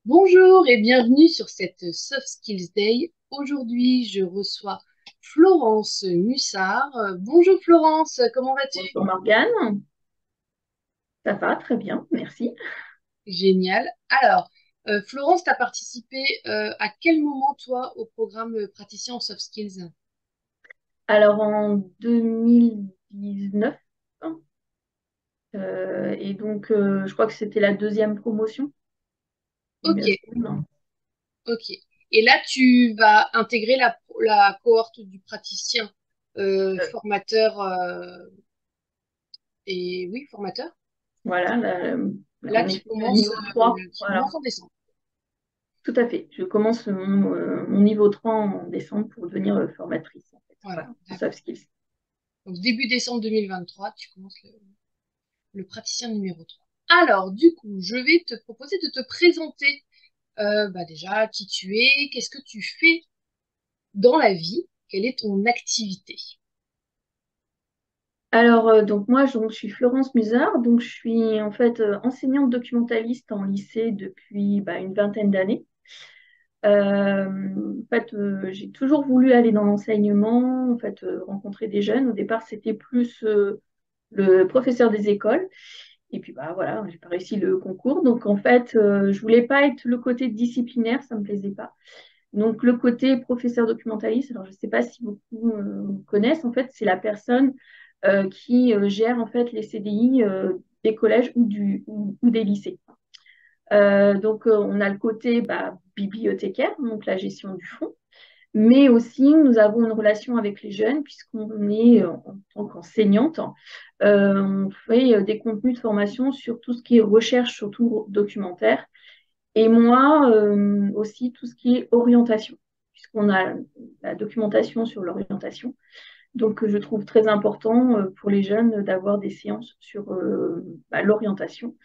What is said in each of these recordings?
Bonjour et bienvenue sur cette Soft Skills Day. Aujourd'hui, je reçois Florence Mussard. Bonjour Florence, comment vas-tu? Bonjour Morgane, ça va très bien, merci. Génial. Alors, Florence, tu as participé à quel moment, toi, au programme praticien en soft skills? Alors en 2019, hein, et donc je crois que c'était la deuxième promotion, il Ok, me semble. ok. Et là, tu vas intégrer la cohorte du praticien formateur et oui, formateur. Voilà, Là, en qui effet, le commence, niveau 3. qui Voilà, commence en décembre. tout à fait. Je commence mon niveau 3 en décembre pour devenir formatrice, en fait. Voilà, Voilà, en soft d'accord. skills. Donc début décembre 2023, tu commences le praticien numéro 3. Alors, du coup, je vais te proposer de te présenter déjà qui tu es, qu'est-ce que tu fais dans la vie, quelle est ton activité. Alors, donc moi, je suis Florence Musard, donc je suis en fait enseignante documentaliste en lycée depuis une vingtaine d'années. En fait, j'ai toujours voulu aller dans l'enseignement, en fait, rencontrer des jeunes. Au départ, c'était plus le professeur des écoles. Et puis, bah voilà, j'ai pas réussi le concours. Donc, en fait, je voulais pas être le côté disciplinaire, ça me plaisait pas. Donc, le côté professeur documentaliste, alors je sais pas si beaucoup connaissent, en fait, c'est la personne qui gère en fait les CDI des collèges ou des lycées. On a le côté bibliothécaire, donc la gestion du fonds, mais aussi nous avons une relation avec les jeunes puisqu'on est en tant qu'enseignante, on fait des contenus de formation sur tout ce qui est recherche, surtout documentaire, et moi aussi tout ce qui est orientation, puisqu'on a la documentation sur l'orientation. Donc, je trouve très important pour les jeunes d'avoir des séances sur l'orientation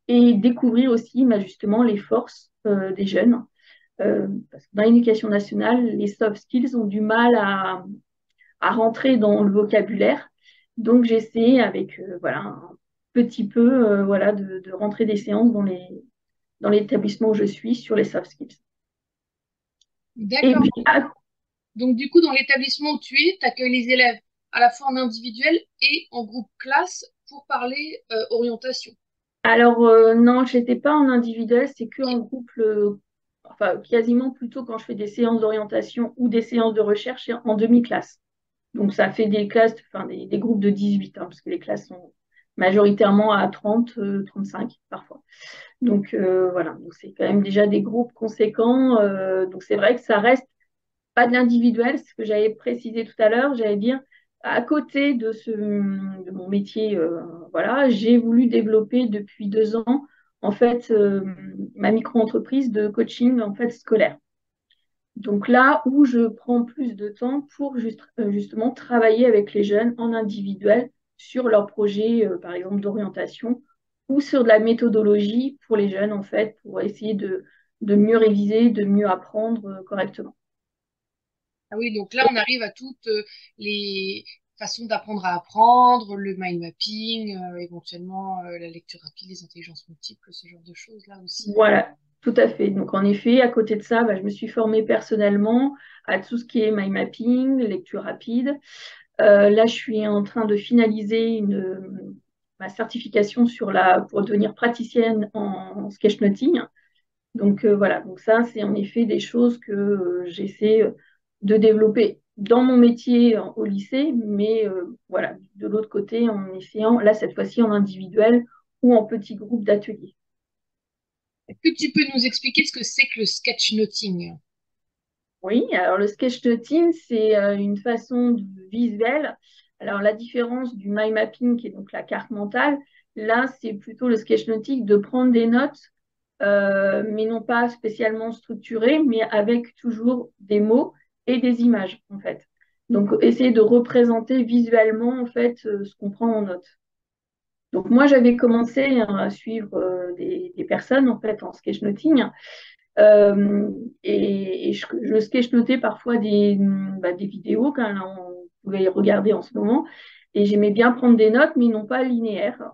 et découvrir aussi justement les forces des jeunes. Parce que dans l'éducation nationale, les soft skills ont du mal à rentrer dans le vocabulaire. Donc, j'essaie avec un petit peu de rentrer des séances dans l'établissement où je suis sur les soft skills. Et D'accord. puis, Donc du coup, dans l'établissement où tu es, tu accueilles les élèves à la fois en individuel et en groupe classe pour parler orientation. alors, non, je n'étais pas en individuel, c'est que Ok. en groupe, enfin, quasiment plutôt quand je fais des séances d'orientation ou des séances de recherche c'est en demi-classe. Donc, ça fait des classes, enfin, des groupes de 18, hein, parce que les classes sont majoritairement à 30, 35 parfois. Donc, voilà, donc c'est quand même déjà des groupes conséquents. Donc, c'est vrai que ça reste pas de l'individuel, ce que j'avais précisé tout à l'heure, j'allais dire, à côté de mon métier, voilà, j'ai voulu développer depuis 2 ans, en fait, ma micro-entreprise de coaching, en fait, scolaire. Donc là où je prends plus de temps pour justement travailler avec les jeunes en individuel sur leurs projets, par exemple, d'orientation ou sur de la méthodologie pour les jeunes, en fait, pour essayer de mieux réviser, de mieux apprendre correctement. Ah oui, donc là, on arrive à toutes les façons d'apprendre à apprendre, le mind mapping, éventuellement la lecture rapide, les intelligences multiples, ce genre de choses là aussi. Voilà, tout à fait. Donc, en effet, à côté de ça, je me suis formée personnellement à tout ce qui est mind mapping, lecture rapide. Là, je suis en train de finaliser ma certification pour devenir praticienne en sketchnoting. Donc, voilà, donc ça, c'est en effet des choses que j'essaie de développer dans mon métier au lycée, mais voilà, de l'autre côté, en essayant, là, cette fois-ci, en individuel ou en petit groupe d'atelier. Est-ce que tu peux nous expliquer ce que c'est que le sketchnoting? Oui, alors le sketchnoting, c'est une façon visuelle. Alors la différence du mind mapping, qui est donc la carte mentale, là, c'est plutôt le sketchnoting de prendre des notes, mais non pas spécialement structurées, mais avec toujours des mots et des images, en fait. Donc, essayer de représenter visuellement, en fait, ce qu'on prend en note. Donc, moi, j'avais commencé à suivre des personnes, en fait, en sketchnoting. Euh, et je sketchnotais parfois des vidéos quand on pouvait les regarder en ce moment. Et j'aimais bien prendre des notes, mais non pas linéaires.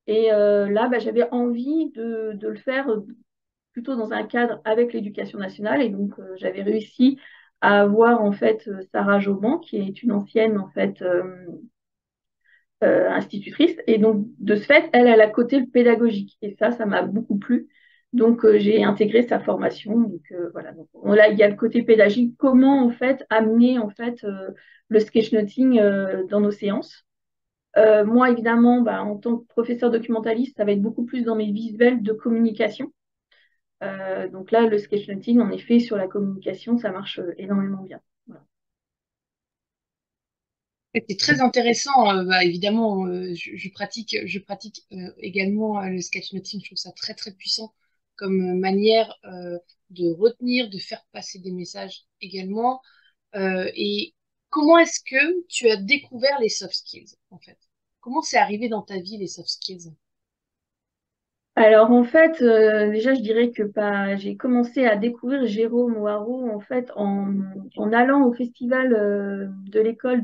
Et là, j'avais envie de le faire plutôt dans un cadre avec l'éducation nationale. Et donc, j'avais réussi à avoir en fait Sarah Jauban, qui est une ancienne en fait institutrice. Et donc, de ce fait, elle a côté le pédagogique. Et ça m'a beaucoup plu. Donc, j'ai intégré sa formation. Donc, voilà. Donc, là, il y a le côté pédagogique. Comment, en fait, amener, en fait, le sketchnoting dans nos séances. Moi, évidemment, bah, en tant que professeur documentaliste, ça va être beaucoup plus dans mes visuels de communication. Donc là, le sketchnoting, en effet, sur la communication, ça marche énormément bien. Voilà. C'est très intéressant. Bah, évidemment, je pratique également le sketchnoting. Je trouve ça très très puissant comme manière de retenir, de faire passer des messages également. Et comment est-ce que tu as découvert les soft skills en fait? Comment c'est arrivé dans ta vie les soft skills? Alors en fait, déjà je dirais que bah, j'ai commencé à découvrir Jérôme Waro en fait en allant au festival de l'école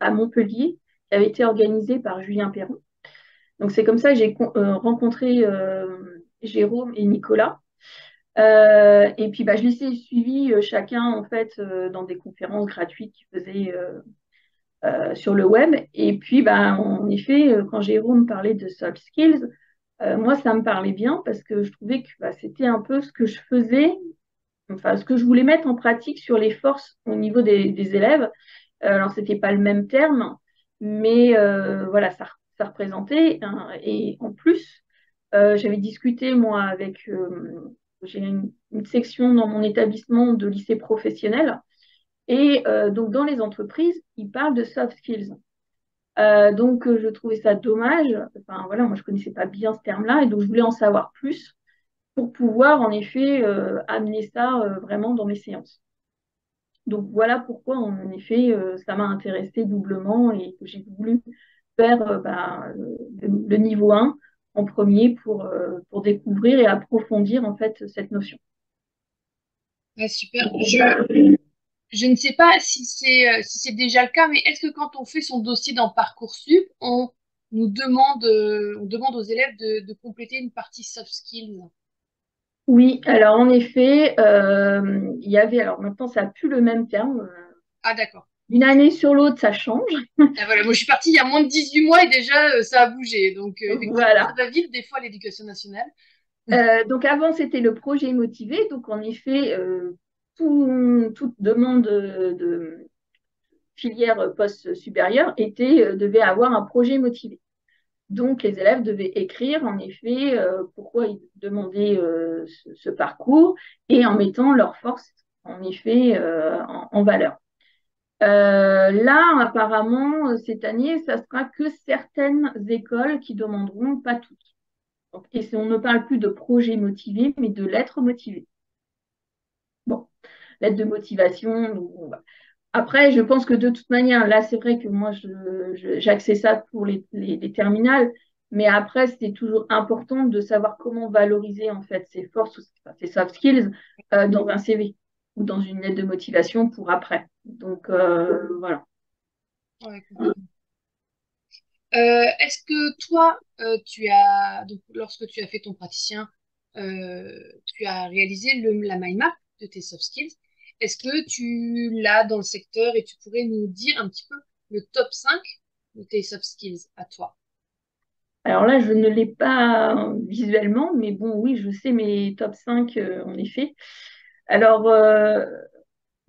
à Montpellier qui avait été organisé par Julien Perron. Donc c'est comme ça que j'ai rencontré Jérôme et Nicolas. Et puis bah, je les ai suivis chacun en fait dans des conférences gratuites qu'ils faisaient sur le web. Et puis bah, en effet, quand Jérôme parlait de soft skills, moi, ça me parlait bien parce que je trouvais que bah, c'était un peu ce que je faisais, enfin, ce que je voulais mettre en pratique sur les forces au niveau des élèves. Alors, c'était pas le même terme, mais voilà, ça représentait. Hein, et en plus, j'avais discuté, moi, avec. J'ai une section dans mon établissement de lycée professionnel. Et donc, dans les entreprises, ils parlent de soft skills. Donc, je trouvais ça dommage. Enfin, voilà, moi, je connaissais pas bien ce terme-là, et donc je voulais en savoir plus pour pouvoir, en effet, amener ça vraiment dans mes séances. Donc, voilà pourquoi, en effet, ça m'a intéressée doublement et que j'ai voulu faire bah, le niveau 1 en premier pour découvrir et approfondir, en fait, cette notion. Ouais, super. Je ne sais pas si c'est déjà le cas, mais est-ce que quand on fait son dossier dans Parcoursup, on demande aux élèves de compléter une partie soft skills? Oui, alors en effet, il y avait, alors maintenant ça n'a plus le même terme. Ah d'accord. D'une année sur l'autre, ça change. Ah, voilà, moi je suis partie il y a moins de 18 mois et déjà ça a bougé. Donc effectivement, ça Voilà. va vite des fois l'éducation nationale. Donc avant, c'était le projet motivé. Donc en effet, toute demande de filière post-supérieure devait avoir un projet motivé. Donc les élèves devaient écrire en effet pourquoi ils demandaient ce parcours et en mettant leurs forces en effet en valeur. Là, apparemment, cette année, ça sera que certaines écoles qui demanderont, pas toutes. Donc, et on ne parle plus de projet motivé, mais de lettres motivées. Bon, lettre de motivation. Donc, bon, bah. Après, je pense que de toute manière, là, c'est vrai que moi, j'axais ça pour les terminales, mais après, c'est toujours important de savoir comment valoriser en fait ses forces, enfin, ses soft skills dans un CV ou dans une lettre de motivation pour après. Donc, voilà. Ouais, complètement. Est-ce que toi, donc, lorsque tu as fait ton praticien, tu as réalisé la mind map de tes soft skills? Est-ce que tu l'as dans le secteur et tu pourrais nous dire un petit peu le top 5 de tes soft skills à toi? Alors là, je ne l'ai pas visuellement, mais bon, oui, je sais mes top 5 en effet. Alors,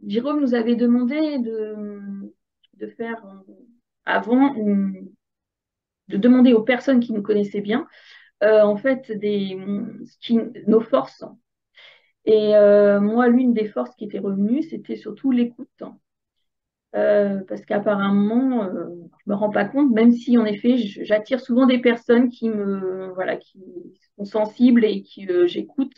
Jérôme nous avait demandé de faire avant, de demander aux personnes qui nous connaissaient bien, en fait, nos forces. Et moi, l'une des forces qui était revenue, c'était surtout l'écoute. Parce qu'apparemment, je me rends pas compte, même si en effet, j'attire souvent des personnes voilà, qui sont sensibles et qui j'écoute,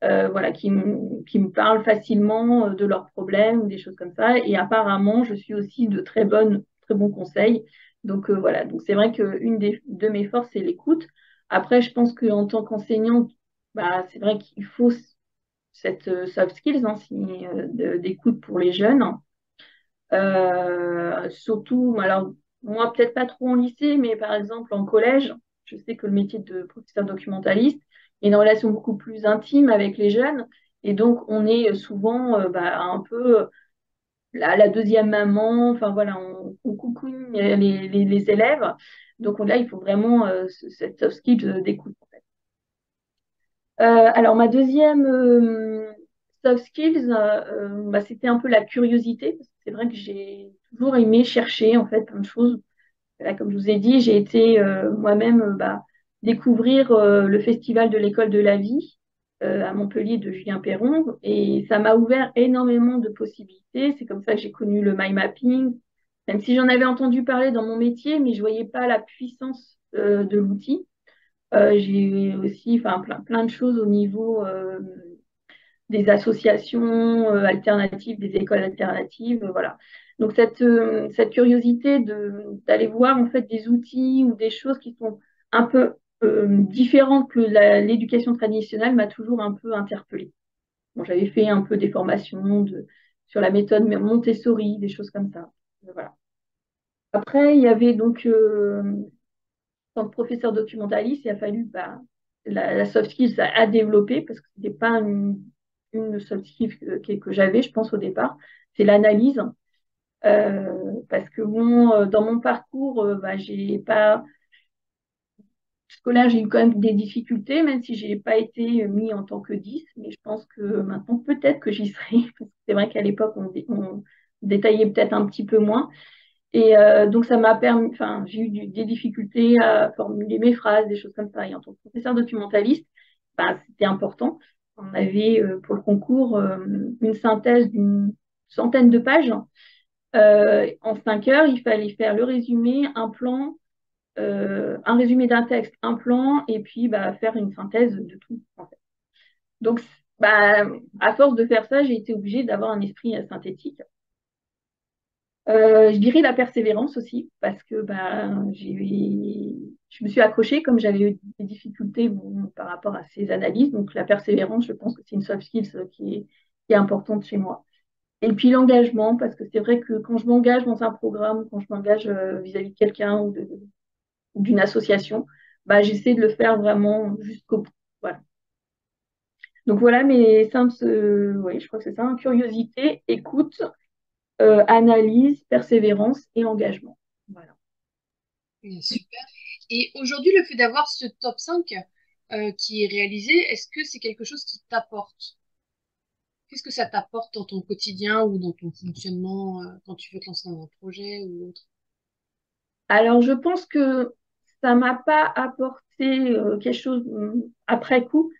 voilà, qui me parlent facilement de leurs problèmes ou des choses comme ça. Et apparemment, je suis aussi de très bons conseils. Donc voilà, donc c'est vrai qu'une de mes forces, c'est l'écoute. Après, je pense qu'en tant qu'enseignante, bah, c'est vrai qu'il faut cette soft skills hein, d'écoute pour les jeunes. Surtout, alors moi peut-être pas trop en lycée, mais par exemple en collège, je sais que le métier de professeur documentaliste, une relation beaucoup plus intime avec les jeunes. Et donc, on est souvent un peu la deuxième maman. Enfin, voilà, on coucouine les élèves. Donc là, il faut vraiment cette soft skill d'écoute. Alors, ma deuxième soft skills, c'était un peu la curiosité. Parce que c'est vrai que j'ai toujours aimé chercher, en fait, plein de choses. Là, comme je vous ai dit, j'ai été moi-même découvrir le festival de l'école de la vie à Montpellier de Julien Perron. Et ça m'a ouvert énormément de possibilités. C'est comme ça que j'ai connu le mind mapping, même si j'en avais entendu parler dans mon métier, mais je voyais pas la puissance de l'outil. J'ai aussi plein de choses au niveau des associations alternatives, des écoles alternatives, voilà. Donc cette curiosité d'aller voir en fait des outils ou des choses qui sont un peu différentes que l'éducation traditionnelle m'a toujours un peu interpellée. Bon, j'avais fait un peu des formations sur la méthode Montessori, des choses comme ça. Voilà. Après, il y avait donc en tant que professeur documentaliste, il a fallu la soft skills à développer parce que ce n'était pas une soft skill que j'avais, je pense, au départ. C'est l'analyse. Parce que bon, dans mon parcours, j'ai pas scolaire, j'ai eu quand même des difficultés, même si j'ai pas été mis en tant que 10, mais je pense que maintenant, peut-être que j'y serai. Parce que c'est vrai qu'à l'époque, on détaillait peut-être un petit peu moins. Et donc, ça m'a permis, enfin, j'ai eu des difficultés à formuler mes phrases, des choses comme ça. Et en tant que professeur documentaliste, c'était important. On avait pour le concours une synthèse d'une centaine de pages. En 5 heures, il fallait faire le résumé, un plan, un résumé d'un texte, un plan, et puis faire une synthèse de tout, en fait. Donc, à force de faire ça, j'ai été obligée d'avoir un esprit synthétique. Je dirais la persévérance aussi, parce que je me suis accrochée comme j'avais eu des difficultés par rapport à ces analyses. Donc la persévérance, je pense que c'est une soft skills qui est importante chez moi. Et puis l'engagement, parce que c'est vrai que quand je m'engage dans un programme, quand je m'engage vis-à-vis de quelqu'un ou d'une association, j'essaie de le faire vraiment jusqu'au bout. Voilà. Donc voilà mes simples, oui, je crois que c'est ça, hein, curiosité, écoute, analyse, persévérance et engagement. Voilà. Super. Et aujourd'hui, le fait d'avoir ce top 5 qui est réalisé, est-ce que c'est quelque chose qui t'apporte? Qu'est-ce que ça t'apporte dans ton quotidien ou dans ton fonctionnement quand tu veux te lancer dans un projet ou autre? Alors, je pense que ça m'a pas apporté quelque chose après coup,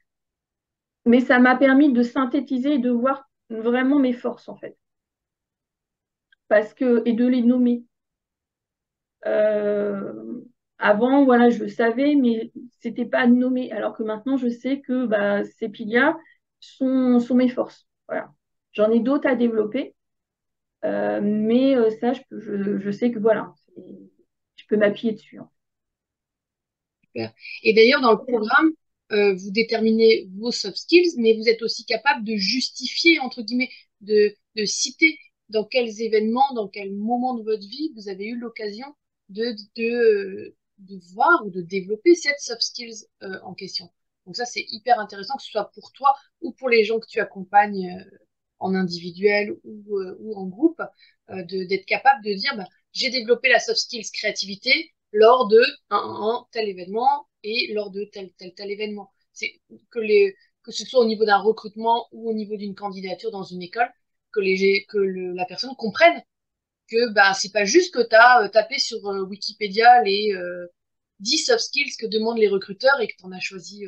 mais ça m'a permis de synthétiser et de voir vraiment mes forces, en fait, et de les nommer. Euh, Avant, voilà, je le savais, mais c'était pas nommé. Alors que maintenant, je sais que ces piliers sont mes forces. Voilà. J'en ai d'autres à développer, mais ça, je sais que voilà, je peux m'appuyer dessus, hein. Super. Et d'ailleurs, dans le programme, vous déterminez vos soft skills, mais vous êtes aussi capable de justifier, entre guillemets, de citer dans quels événements, dans quels moments de votre vie vous avez eu l'occasion de voir ou de développer cette soft skills en question. Donc ça, c'est hyper intéressant, que ce soit pour toi ou pour les gens que tu accompagnes en individuel ou en groupe, d'être capable de dire, j'ai développé la soft skills créativité lors de un tel événement et lors de tel événement. C'est que ce soit au niveau d'un recrutement ou au niveau d'une candidature dans une école, la personne comprenne que c'est pas juste que tu as tapé sur Wikipédia les 10 soft skills que demandent les recruteurs et que tu en as choisi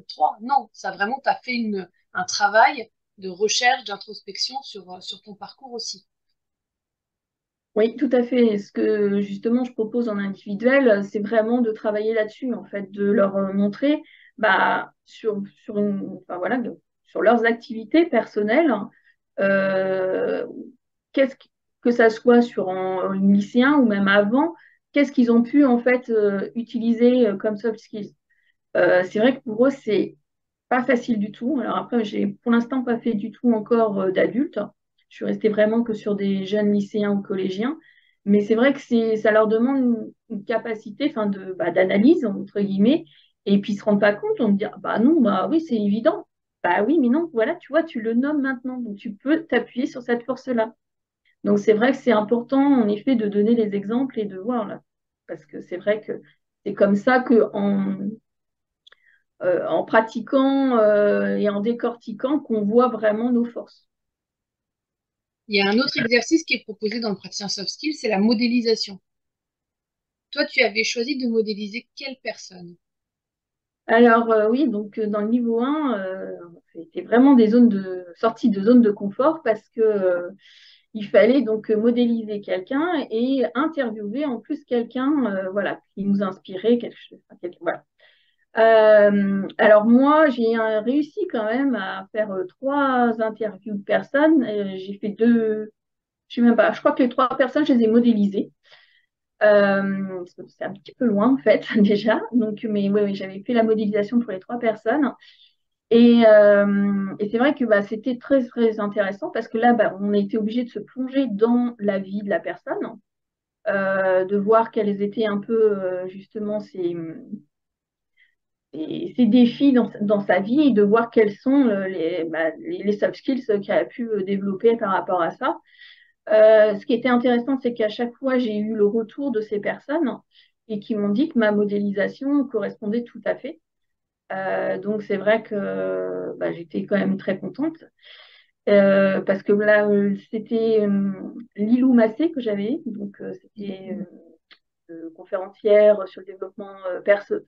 3. Non, ça vraiment, tu as fait un travail de recherche, d'introspection sur ton parcours aussi. Oui, tout à fait. Ce que justement je propose en individuel, c'est vraiment de travailler là-dessus, en fait, de leur montrer sur leurs activités personnelles, euh, qu'est-ce que ça soit sur un lycéen ou même avant, qu'est-ce qu'ils ont pu en fait utiliser comme soft skills. C'est vrai que pour eux, c'est pas facile du tout. Alors après, j'ai pour l'instant pas fait du tout encore d'adultes. Je suis restée vraiment que sur des jeunes lycéens ou collégiens. Mais c'est vrai que ça leur demande une capacité d'analyse, entre guillemets, Et puis, ils se rendent pas compte, on me dit, ah, bah non, bah oui, c'est évident. Bah oui, mais non, voilà, tu vois, tu le nommes maintenant, donc tu peux t'appuyer sur cette force-là. Donc, c'est vrai que c'est important, en effet, de donner les exemples et de voir, là. Parce que c'est vrai que c'est comme ça que en pratiquant et en décortiquant qu'on voit vraiment nos forces. Il y a un autre exercice qui est proposé dans le praticien soft skills, c'est la modélisation. Toi, tu avais choisi de modéliser quelle personne? Alors oui, donc dans le niveau 1, c'était vraiment des zones de sortie de zone de confort parce que il fallait donc modéliser quelqu'un et interviewer en plus quelqu'un voilà, qui nous inspirait, quelque chose, enfin, voilà. Alors moi, j'ai réussi quand même à faire 3 interviews de personnes. J'ai fait 2, je sais même pas, je crois que les 3 personnes, je les ai modélisées. Parce que c'est un petit peu loin en fait déjà. Donc, mais oui, oui, j'avais fait la modélisation pour les 3 personnes. Et c'est vrai que bah, c'était très, très intéressant parce que là, bah, on a été obligé de se plonger dans la vie de la personne, de voir quels étaient un peu justement ses défis dans sa vie et de voir quels sont bah, les soft skills qu'elle a pu développer par rapport à ça. Ce qui était intéressant, c'est qu'à chaque fois, j'ai eu le retour de ces personnes et qui m'ont dit que ma modélisation correspondait tout à fait. Donc c'est vrai que bah, j'étais quand même très contente parce que là c'était Lilou Massé que j'avais, donc c'était conférencière sur le développement,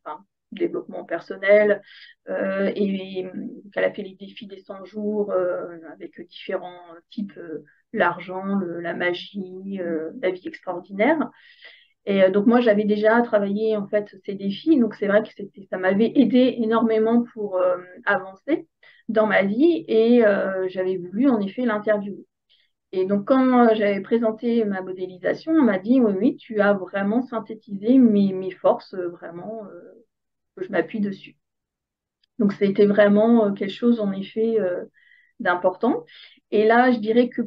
enfin, développement personnel et qu'elle a fait les défis des 100 jours avec différents types, l'argent, la magie, la vie extraordinaire. Et donc moi j'avais déjà travaillé en fait ces défis, donc c'est vrai que ça m'avait aidé énormément pour avancer dans ma vie et j'avais voulu en effet l'interviewer. Et donc, quand j'avais présenté ma modélisation, on m'a dit, oui, oui, tu as vraiment synthétisé mes forces, vraiment, que je m'appuie dessus. Donc, c'était vraiment quelque chose, en effet, d'important. Et là, je dirais que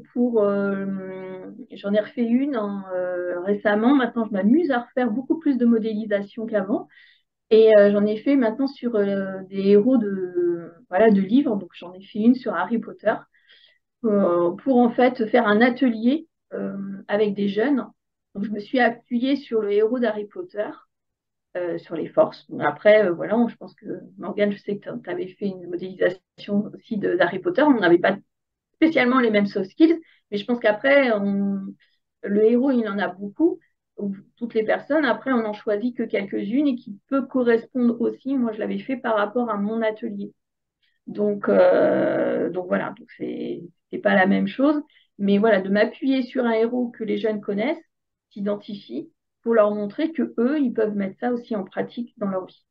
j'en ai refait une hein, récemment. Maintenant, je m'amuse à refaire beaucoup plus de modélisation qu'avant. Et j'en ai fait maintenant sur des héros voilà, de livres. Donc, j'en ai fait une sur Harry Potter pour en fait faire un atelier avec des jeunes. Donc, je me suis appuyée sur le héros d'Harry Potter, sur les forces. Bon, après, voilà, je pense que Morgane, je sais que tu avais fait une modélisation aussi d'Harry Potter. On n'avait pas spécialement les mêmes soft skills, mais je pense qu'après, le héros, il en a beaucoup. Toutes les personnes, après, on n'en choisit que quelques-unes et qui peut correspondre aussi. Moi, je l'avais fait par rapport à mon atelier. Donc voilà, donc c'est pas la même chose, mais voilà, de m'appuyer sur un héros que les jeunes connaissent, s'identifient, pour leur montrer que eux, ils peuvent mettre ça aussi en pratique dans leur vie.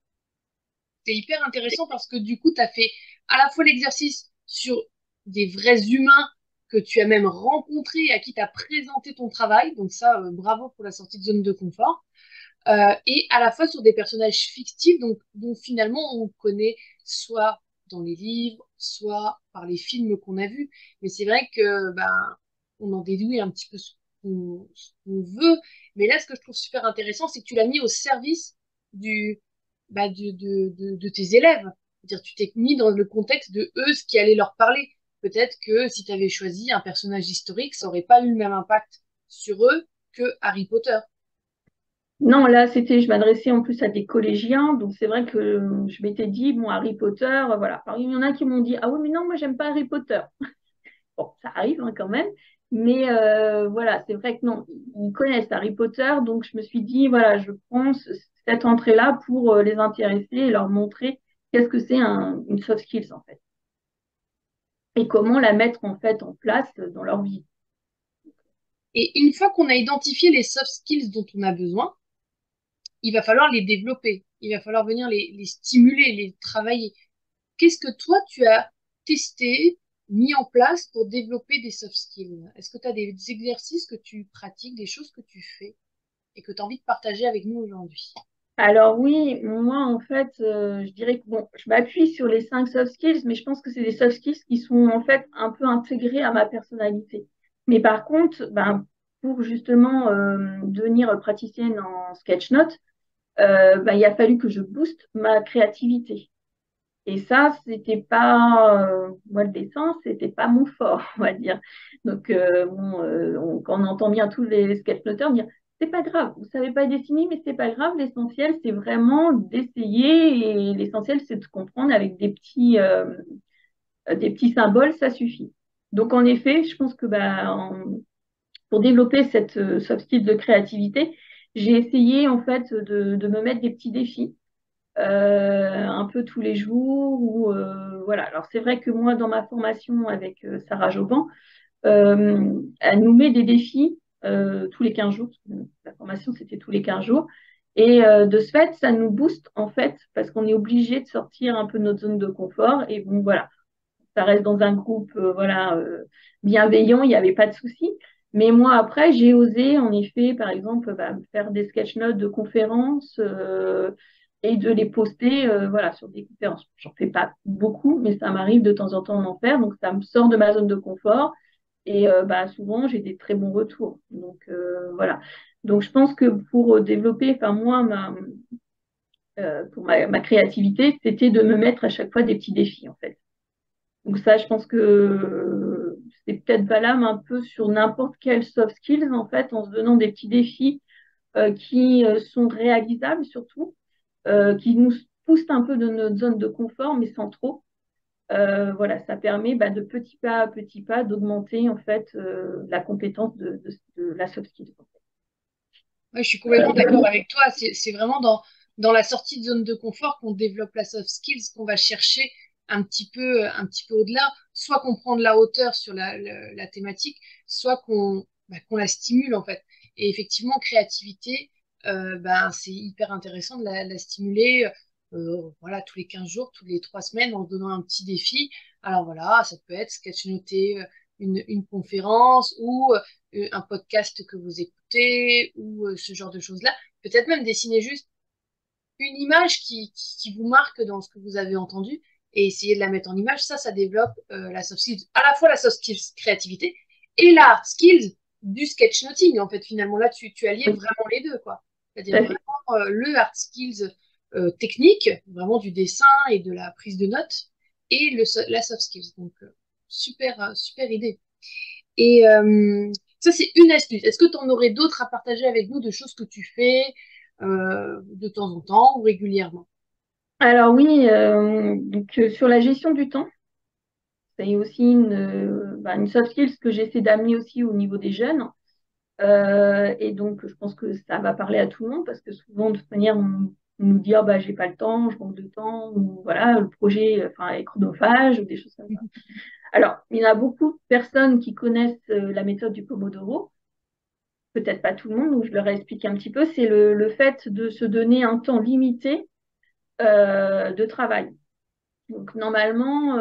C'est hyper intéressant parce que du coup, tu as fait à la fois l'exercice sur des vrais humains que tu as même rencontrés et à qui tu as présenté ton travail. Donc ça, bravo pour la sortie de zone de confort. Et à la fois sur des personnages fictifs donc, dont finalement on connaît soit dans les livres, soit par les films qu'on a vus. Mais c'est vrai que ben, on en déduit un petit peu ce qu'on veut. Mais là, ce que je trouve super intéressant, c'est que tu l'as mis au service du, de tes élèves. C'est-à-dire, tu t'es mis dans le contexte de eux, ce qui allait leur parler. Peut-être que si tu avais choisi un personnage historique, ça n'aurait pas eu le même impact sur eux que Harry Potter. Non, là, je m'adressais en plus à des collégiens, donc c'est vrai que je m'étais dit, bon, Harry Potter, voilà. Alors, il y en a qui m'ont dit, ah oui, mais non, moi, j'aime pas Harry Potter. Bon, ça arrive hein, quand même. Mais voilà, c'est vrai que non, ils connaissent Harry Potter, donc je me suis dit, voilà, je prends cette entrée-là pour les intéresser et leur montrer qu'est-ce que c'est une soft skills en fait et comment la mettre en fait en place dans leur vie. Et une fois qu'on a identifié les soft skills dont on a besoin, il va falloir les développer. Il va falloir venir les stimuler, les travailler. Qu'est-ce que toi, tu as testé, mis en place pour développer des soft skills? Est-ce que tu as des exercices que tu pratiques, des choses que tu fais et que tu as envie de partager avec nous aujourd'hui? Alors oui, moi en fait, je dirais que bon, je m'appuie sur les 5 soft skills, mais je pense que c'est des soft skills qui sont en fait un peu intégrés à ma personnalité. Mais par contre, ben, pour justement devenir praticienne en sketch note, il a fallu que je booste ma créativité. Et ça, c'était pas, moi, le dessin, c'était pas mon fort, on va dire. Donc, quand on entend bien tous les sketchnoteurs dire, c'est pas grave, vous savez pas dessiner, mais c'est pas grave. L'essentiel, c'est vraiment d'essayer et l'essentiel, c'est de comprendre avec des petits symboles, ça suffit. Donc, en effet, je pense que pour développer cette soft skill de créativité, j'ai essayé en fait de me mettre des petits défis un peu tous les jours. Voilà. Alors c'est vrai que moi, dans ma formation avec Sarah Jobin, elle nous met des défis tous les 15 jours. La formation, c'était tous les 15 jours. Et de ce fait, ça nous booste en fait, parce qu'on est obligé de sortir un peu de notre zone de confort. Et bon, voilà, ça reste dans un groupe voilà, bienveillant, il n'y avait pas de souci. Mais moi, après, j'ai osé, en effet, par exemple, faire des sketch notes de conférences et de les poster voilà, sur des conférences. J'en fais pas beaucoup, mais ça m'arrive de temps en temps d'en faire. Donc, ça me sort de ma zone de confort. Et souvent, j'ai des très bons retours. Donc, voilà. Donc, je pense que pour développer, enfin, moi, pour ma créativité, c'était de me mettre à chaque fois des petits défis, en fait. Donc ça, je pense que c'est peut-être valable un peu sur n'importe quel soft skills, en fait, en se donnant des petits défis qui sont réalisables surtout, qui nous poussent un peu de notre zone de confort, mais sans trop. Voilà, ça permet de petit pas d'augmenter en fait la compétence de la soft skills. Ouais, je suis complètement d'accord avec toi. C'est vraiment dans la sortie de zone de confort qu'on développe la soft skills, qu'on va chercher un petit peu au-delà, soit qu'on prend de la hauteur sur la thématique, soit qu'on la stimule en fait. Et effectivement, créativité, c'est hyper intéressant de la stimuler voilà, tous les 15 jours, tous les 3 semaines, en se donnant un petit défi. Alors voilà, ça peut être sketchnoter une conférence ou un podcast que vous écoutez ou ce genre de choses-là. Peut-être même dessiner juste une image qui vous marque dans ce que vous avez entendu et essayer de la mettre en image. Ça développe la soft skills, à la fois la soft skills créativité et la hard skills du sketchnoting. En fait, finalement, là, tu alliais Oui, vraiment les deux, quoi. tout C'est-à-dire à fait. vraiment le hard skills technique, vraiment du dessin et de la prise de notes, et la soft skills. Donc, super idée. Et ça, c'est une astuce. Est-ce que tu en aurais d'autres à partager avec nous de choses que tu fais de temps en temps ou régulièrement? Alors oui, donc, sur la gestion du temps, c'est aussi une soft skills que j'essaie d'amener aussi au niveau des jeunes. Et donc, je pense que ça va parler à tout le monde parce que souvent, de toute manière, on nous dit, ah, bah, j'ai pas le temps, je manque de temps, ou voilà, le projet, enfin, est chronophage, ou des choses comme ça. Alors, il y en a beaucoup de personnes qui connaissent la méthode du Pomodoro, peut-être pas tout le monde, donc je leur explique un petit peu, c'est le fait de se donner un temps limité de travail. Donc, normalement,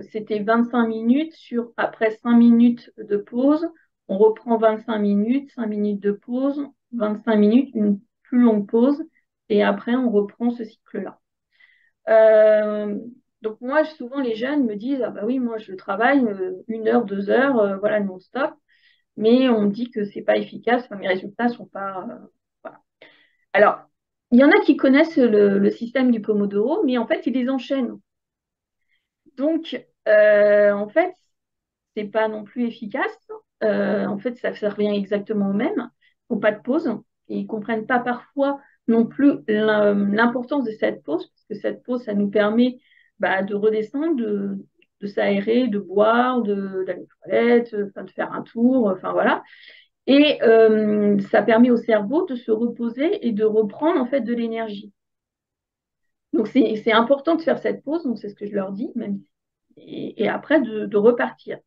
c'était 25 minutes après 5 minutes de pause. On reprend 25 minutes, 5 minutes de pause, 25 minutes, une plus longue pause, et après, on reprend ce cycle-là. Euh, donc, moi, souvent, les jeunes me disent, ah bah oui, moi, je travaille 1 heure, 2 heures, voilà, non-stop, mais on me dit que c'est pas efficace, enfin, mes résultats sont pas. Voilà. Alors, il y en a qui connaissent le système du Pomodoro, mais en fait, ils les enchaînent. Donc, en fait, c'est pas non plus efficace. En fait, ça revient exactement au même. Il faut pas de pause. Et ils comprennent pas parfois non plus l'importance de cette pause, parce que cette pause, ça nous permet de redescendre, de s'aérer, de boire, d'aller aux toilettes, enfin, de faire un tour, enfin voilà. Et ça permet au cerveau de se reposer et de reprendre en fait de l'énergie. Donc c'est important de faire cette pause, donc c'est ce que je leur dis, même et après de repartir.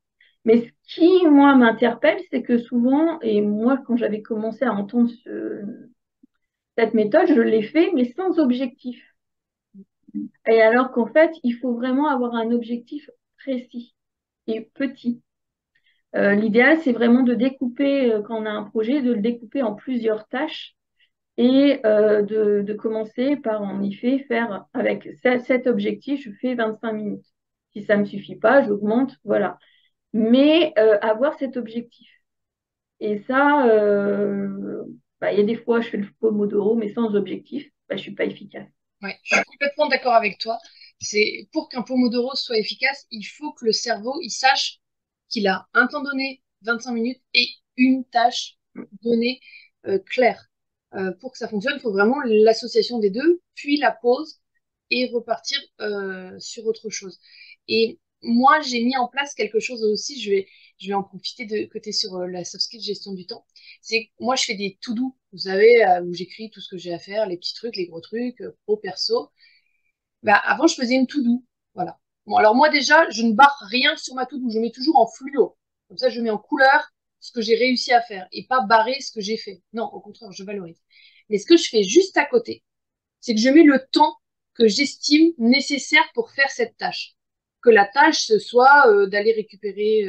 Mais ce qui, moi, m'interpelle, c'est que souvent, et moi, quand j'avais commencé à entendre cette méthode, je l'ai fait, mais sans objectif. Et alors qu'en fait, il faut vraiment avoir un objectif précis et petit. L'idéal, c'est vraiment de découper, quand on a un projet, de le découper en plusieurs tâches et de commencer par, en effet, faire avec cet objectif, je fais 25 minutes. Si ça ne me suffit pas, j'augmente, voilà. Mais avoir cet objectif. Et ça, bah, il y a des fois, je fais le Pomodoro, mais sans objectif, bah, je suis pas efficace. Ouais, je suis complètement d'accord avec toi. C'est pour qu'un Pomodoro soit efficace, il faut que le cerveau il sache qu'il a un temps donné, 25 minutes, et une tâche donnée claire. Pour que ça fonctionne, il faut vraiment l'association des deux, puis la pause et repartir sur autre chose. Et moi, j'ai mis en place quelque chose aussi, je vais en profiter de côté sur la soft skill gestion du temps. C'est que moi, je fais des to-do, vous savez, où j'écris tout ce que j'ai à faire, les petits trucs, les gros trucs, pro, perso. Bah, avant, je faisais une to-do. Voilà. Bon, alors moi, déjà, je ne barre rien sur ma to-do. Je mets toujours en fluo. Comme ça, je mets en couleur ce que j'ai réussi à faire et pas barrer ce que j'ai fait. Non, au contraire, je valorise. Mais ce que je fais juste à côté, c'est que je mets le temps que j'estime nécessaire pour faire cette tâche. Que la tâche, ce soit d'aller récupérer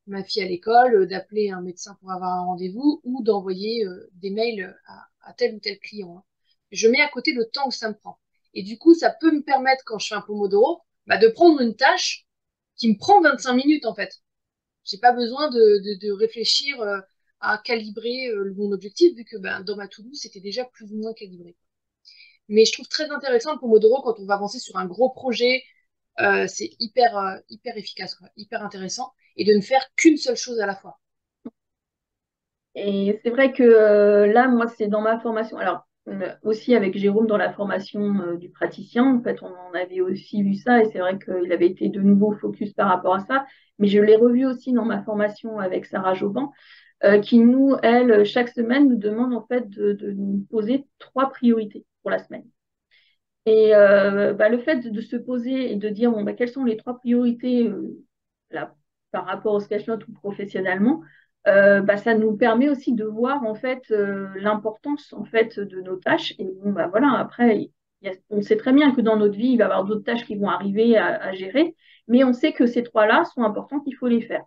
ma fille à l'école, d'appeler un médecin pour avoir un rendez-vous ou d'envoyer des mails à tel ou tel client, hein. Je mets à côté le temps que ça me prend. Et du coup, ça peut me permettre, quand je fais un Pomodoro, bah, de prendre une tâche qui me prend 25 minutes en fait. J'ai pas besoin de réfléchir à calibrer mon objectif, vu que ben, dans ma to-do, c'était déjà plus ou moins calibré. Mais je trouve très intéressant le Pomodoro quand on va avancer sur un gros projet. C'est hyper efficace, quoi, hyper intéressant. Et de ne faire qu'une seule chose à la fois. Et c'est vrai que là, moi, c'est dans ma formation. Alors, aussi avec Jérôme dans la formation du praticien, en fait, on en avait aussi vu ça et c'est vrai qu'il avait été de nouveau focus par rapport à ça. Mais je l'ai revu aussi dans ma formation avec Sarah Jobin, qui nous, elle, chaque semaine, nous demande en fait de nous poser 3 priorités pour la semaine. Et bah, le fait de se poser et de dire bon, bah, quelles sont les 3 priorités là, par rapport au sketchnote ou professionnellement, bah, ça nous permet aussi de voir en fait l'importance en fait de nos tâches. Et bon, bah, voilà, après, on sait très bien que dans notre vie, il va y avoir d'autres tâches qui vont arriver à gérer, mais on sait que ces trois-là sont importants, qu'il faut les faire.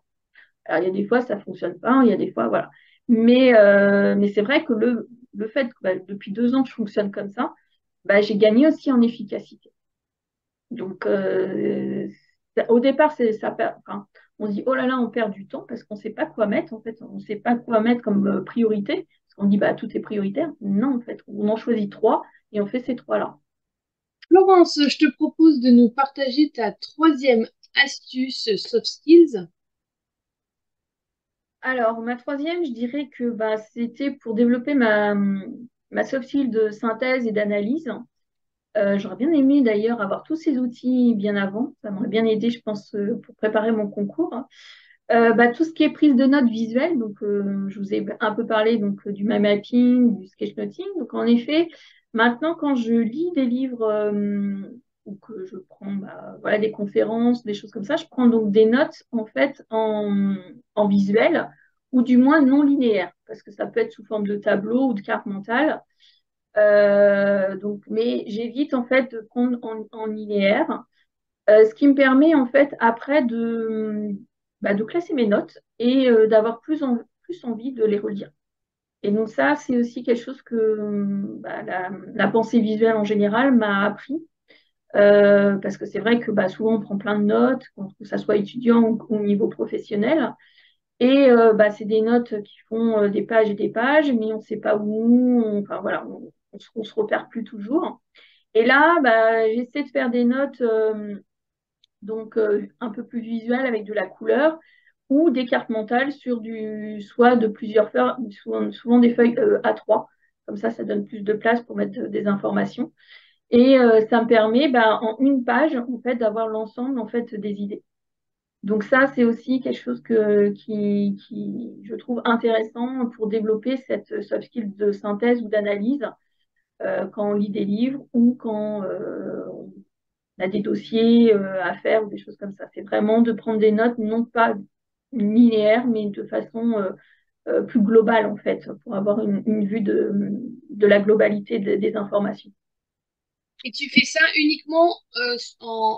Alors, il y a des fois, ça ne fonctionne pas, il y a des fois, voilà. Mais c'est vrai que le fait que bah, depuis 2 ans que je fonctionne comme ça, bah, j'ai gagné aussi en efficacité. Donc, au départ, enfin, on se dit, oh là là, on perd du temps parce qu'on ne sait pas quoi mettre. En fait, on ne sait pas quoi mettre comme priorité. Parce qu'on dit, bah, tout est prioritaire. Non, en fait, on en choisit 3 et on fait ces 3-là. Florence, je te propose de nous partager ta troisième astuce soft skills. Alors, ma troisième, je dirais que bah, c'était pour développer ma soft skill de synthèse et d'analyse. J'aurais bien aimé d'ailleurs avoir tous ces outils bien avant. Ça m'aurait bien aidé, je pense, pour préparer mon concours. Bah, tout ce qui est prise de notes visuelle, donc je vous ai un peu parlé donc, du mind mapping, du sketchnoting. Donc en effet, maintenant quand je lis des livres ou que je prends bah, voilà, des conférences, des choses comme ça, je prends donc des notes en fait en visuel ou du moins non linéaire, parce que ça peut être sous forme de tableau ou de carte mentale. Donc, mais j'évite en fait de prendre en linéaire, ce qui me permet en fait après bah, de classer mes notes et d'avoir plus envie de les relire. Et donc ça, c'est aussi quelque chose que bah, la pensée visuelle en général m'a appris. Parce que c'est vrai que bah, souvent on prend plein de notes, que ça soit étudiant ou au niveau professionnel. Et bah, c'est des notes qui font des pages et des pages, mais on ne sait pas où, enfin voilà, on se repère plus toujours. Et là, bah, j'essaie de faire des notes donc un peu plus visuelles avec de la couleur ou des cartes mentales sur soit de plusieurs feuilles, souvent des feuilles A3. Comme ça donne plus de place pour mettre des informations. Et ça me permet, bah, en une page, en fait, d'avoir l'ensemble en fait des idées. Donc ça, c'est aussi quelque chose qui, je trouve intéressant pour développer cette soft skill de synthèse ou d'analyse quand on lit des livres ou quand on a des dossiers à faire ou des choses comme ça. C'est vraiment de prendre des notes, non pas linéaires, mais de façon plus globale, en fait, pour avoir une vue de la globalité des informations. Et tu fais ça uniquement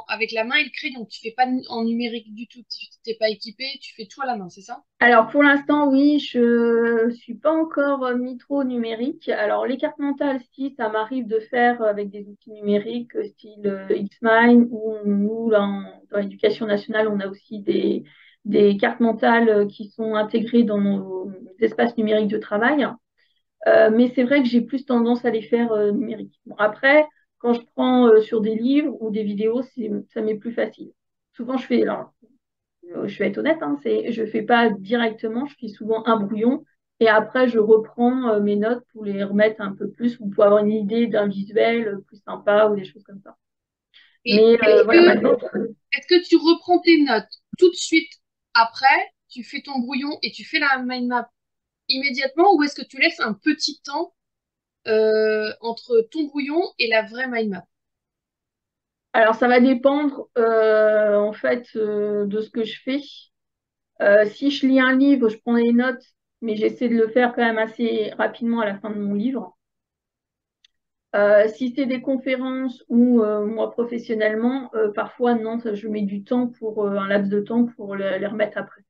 avec la main et le crayon. Tu fais pas en numérique du tout. Tu t'es pas équipé, tu fais tout à la main, c'est ça? Alors pour l'instant, oui, je suis pas encore mis trop au numérique. Alors les cartes mentales, si ça m'arrive de faire avec des outils numériques style Xmind ou nous là, dans l'éducation nationale, on a aussi des cartes mentales qui sont intégrées dans nos espaces numériques de travail. Mais c'est vrai que j'ai plus tendance à les faire numériques. Bon, après, quand je prends sur des livres ou des vidéos, ça m'est plus facile. Souvent, alors, je vais être honnête, hein, je fais pas directement, je fais souvent un brouillon et après, je reprends mes notes pour les remettre un peu plus ou pour avoir une idée d'un visuel plus sympa ou des choses comme ça. Et Mais voilà, maintenant, est-ce que tu reprends tes notes tout de suite après, tu fais ton brouillon et tu fais la mind map immédiatement, ou est-ce que tu laisses un petit temps entre ton brouillon et la vraie mind map? alors ça va dépendre en fait de ce que je fais. Si je lis un livre, je prends des notes, mais j'essaie de le faire quand même assez rapidement à la fin de mon livre. Si c'est des conférences ou moi professionnellement, parfois non, je mets du temps pour un laps de temps pour les remettre après.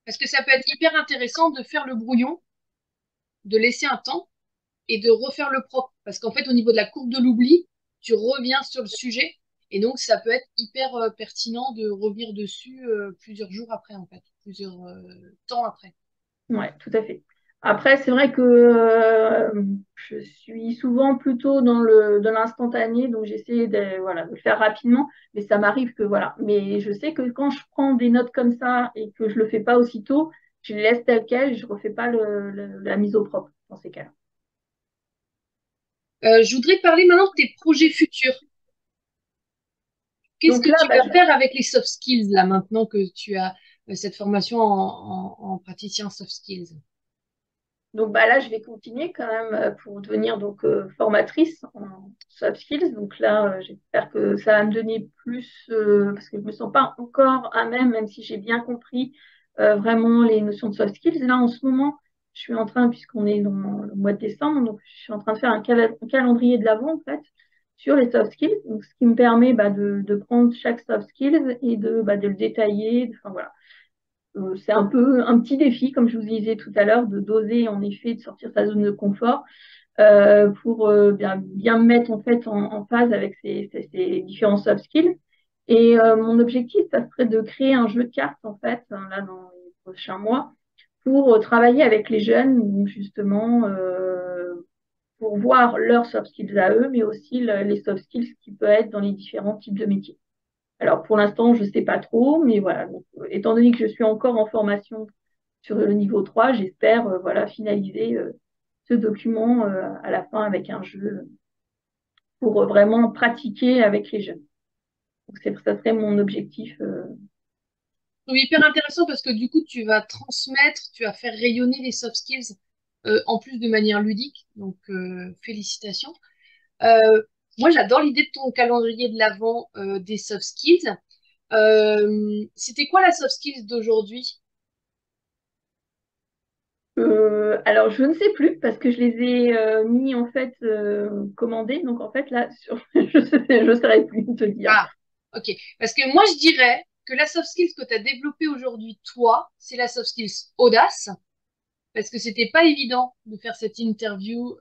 Parce que ça peut être hyper intéressant de faire le brouillon, de laisser un temps et de refaire le propre. Parce qu'en fait, au niveau de la courbe de l'oubli, tu reviens sur le sujet. Et donc, ça peut être hyper pertinent de revenir dessus plusieurs jours après, en fait, plusieurs temps après. Ouais, tout à fait. Après, c'est vrai que je suis souvent plutôt dans l'instantané, donc j'essaie voilà, de le faire rapidement, mais ça m'arrive que voilà. Mais je sais que quand je prends des notes comme ça et que je le fais pas aussitôt, je les laisse telles quelles, je refais pas la mise au propre dans ces cas-là. Je voudrais te parler maintenant de tes projets futurs. Qu'est-ce Donc que là, tu bah, vas faire avec les soft skills, là, maintenant que tu as cette formation en praticien soft skills? là, je vais continuer quand même pour devenir donc formatrice en soft skills. Donc là, j'espère que ça va me donner plus, parce que je me sens pas encore à même si j'ai bien compris vraiment les notions de soft skills. Là, en ce moment, je suis en train, puisqu'on est dans le mois de décembre, donc je suis en train de faire un calendrier de l'avant en fait sur les soft skills. Donc, ce qui me permet de prendre chaque soft skills et de le détailler. Enfin voilà, c'est un peu un petit défi, comme je vous disais tout à l'heure, de doser en effet, de sortir sa zone de confort pour bien me mettre en fait en phase avec ces différents soft skills. Et mon objectif, ça serait de créer un jeu de cartes en fait, là dans les prochains mois, pour travailler avec les jeunes, justement, pour voir leurs soft skills à eux, mais aussi les soft skills qui peuvent être dans les différents types de métiers. Alors pour l'instant, je ne sais pas trop, mais voilà. Donc, étant donné que je suis encore en formation sur le niveau 3, j'espère voilà, finaliser ce document à la fin avec un jeu pour vraiment pratiquer avec les jeunes. Donc ça serait mon objectif. C'est hyper intéressant parce que du coup, tu vas transmettre, tu vas faire rayonner les soft skills en plus de manière ludique. Donc, félicitations. Euh, Moi, j'adore l'idée de ton calendrier de l'avant des soft skills. C'était quoi la soft skills d'aujourd'hui? Alors je ne sais plus parce que je les ai mis en fait commandés. Donc en fait là, je saurais plus te dire. Ah, ok. Parce que moi, je dirais que la soft skills que tu as développée aujourd'hui, toi, c'est la soft skills audace. Parce que c'était pas évident de faire cette interview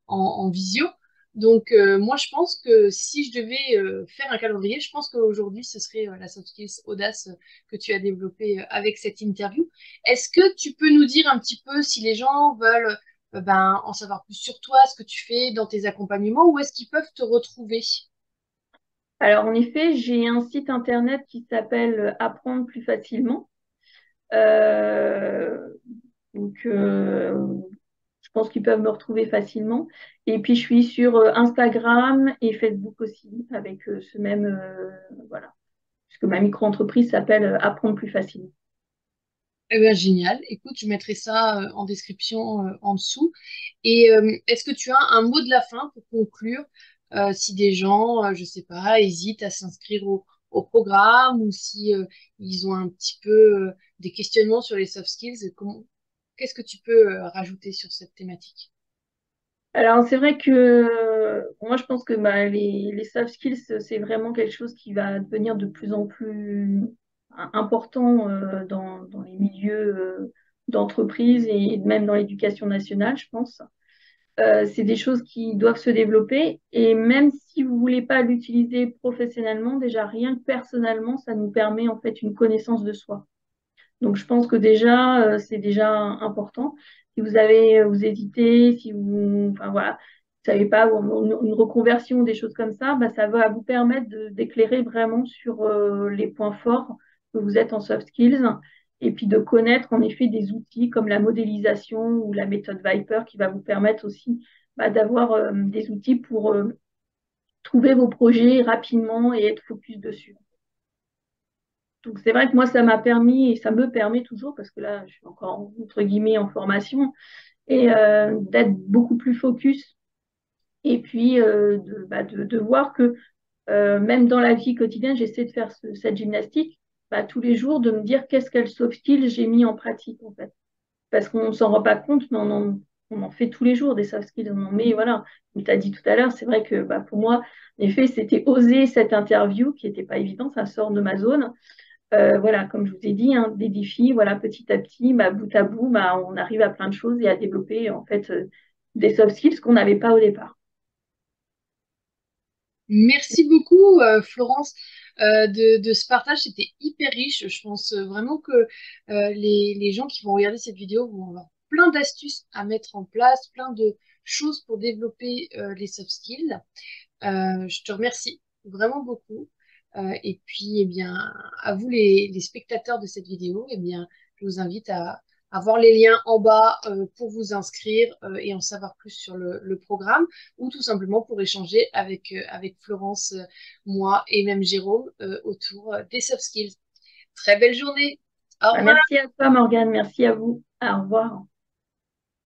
en visio. Donc moi je pense que si je devais faire un calendrier, je pense qu'aujourd'hui ce serait la soft skills audace que tu as développée avec cette interview. Est-ce que tu peux nous dire un petit peu si les gens veulent ben, en savoir plus sur toi, ce que tu fais dans tes accompagnements, où est-ce qu'ils peuvent te retrouver? Alors en effet, j'ai un site internet qui s'appelle Apprendre plus facilement. Euh, donc je pense qu'ils peuvent me retrouver facilement. Et puis je suis sur Instagram et Facebook aussi avec ce même voilà, puisque ma micro-entreprise s'appelle Apprendre plus facilement. Eh bien, génial. Écoute, je mettrai ça en description en dessous. Et est-ce que tu as un mot de la fin pour conclure si des gens, je sais pas, hésitent à s'inscrire au programme ou si ils ont un petit peu des questionnements sur les soft skills, qu'est-ce que tu peux rajouter sur cette thématique? Alors c'est vrai que moi je pense que bah, les soft skills c'est vraiment quelque chose qui va devenir de plus en plus important dans les milieux d'entreprise et même dans l'éducation nationale, je pense. C'est des choses qui doivent se développer et même si vous voulez pas l'utiliser professionnellement, déjà rien que personnellement, ça nous permet en fait une connaissance de soi. Donc je pense que déjà c'est déjà important. si vous hésitez, si vous, enfin voilà, vous savez pas, une reconversion, des choses comme ça, bah, ça va vous permettre d'éclairer vraiment sur les points forts que vous êtes en soft skills et puis de connaître en effet des outils comme la modélisation ou la méthode Viper qui va vous permettre aussi bah, d'avoir des outils pour trouver vos projets rapidement et être focus dessus. Donc c'est vrai que moi, ça m'a permis et ça me permet toujours, parce que là, je suis encore entre guillemets en formation, et d'être beaucoup plus focus. Et puis de voir que même dans la vie quotidienne, j'essaie de faire cette gymnastique bah, tous les jours, de me dire qu'est-ce qu'elle soft skill j'ai mis en pratique en fait. Parce qu'on ne s'en rend pas compte, mais on en fait tous les jours des soft skills. On en met, voilà, comme tu as dit tout à l'heure, c'est vrai que bah, pour moi, en effet, c'était oser cette interview qui n'était pas évident, ça sort de ma zone. Voilà, comme je vous ai dit, hein, des défis, voilà, petit à petit, bah, bout à bout, bah, on arrive à plein de choses et à développer en fait des soft skills qu'on n'avait pas au départ. Merci beaucoup, Florence, de ce partage. C'était hyper riche. Je pense vraiment que les gens qui vont regarder cette vidéo vont avoir plein d'astuces à mettre en place, plein de choses pour développer les soft skills. Je te remercie vraiment beaucoup. Et puis, eh bien, à vous les spectateurs de cette vidéo, eh bien, je vous invite à voir les liens en bas pour vous inscrire et en savoir plus sur le programme ou tout simplement pour échanger avec Florence, moi et même Jérôme autour des soft skills. Très belle journée. Au Bah, revoir. merci à toi, Morgane, merci à vous. Au revoir.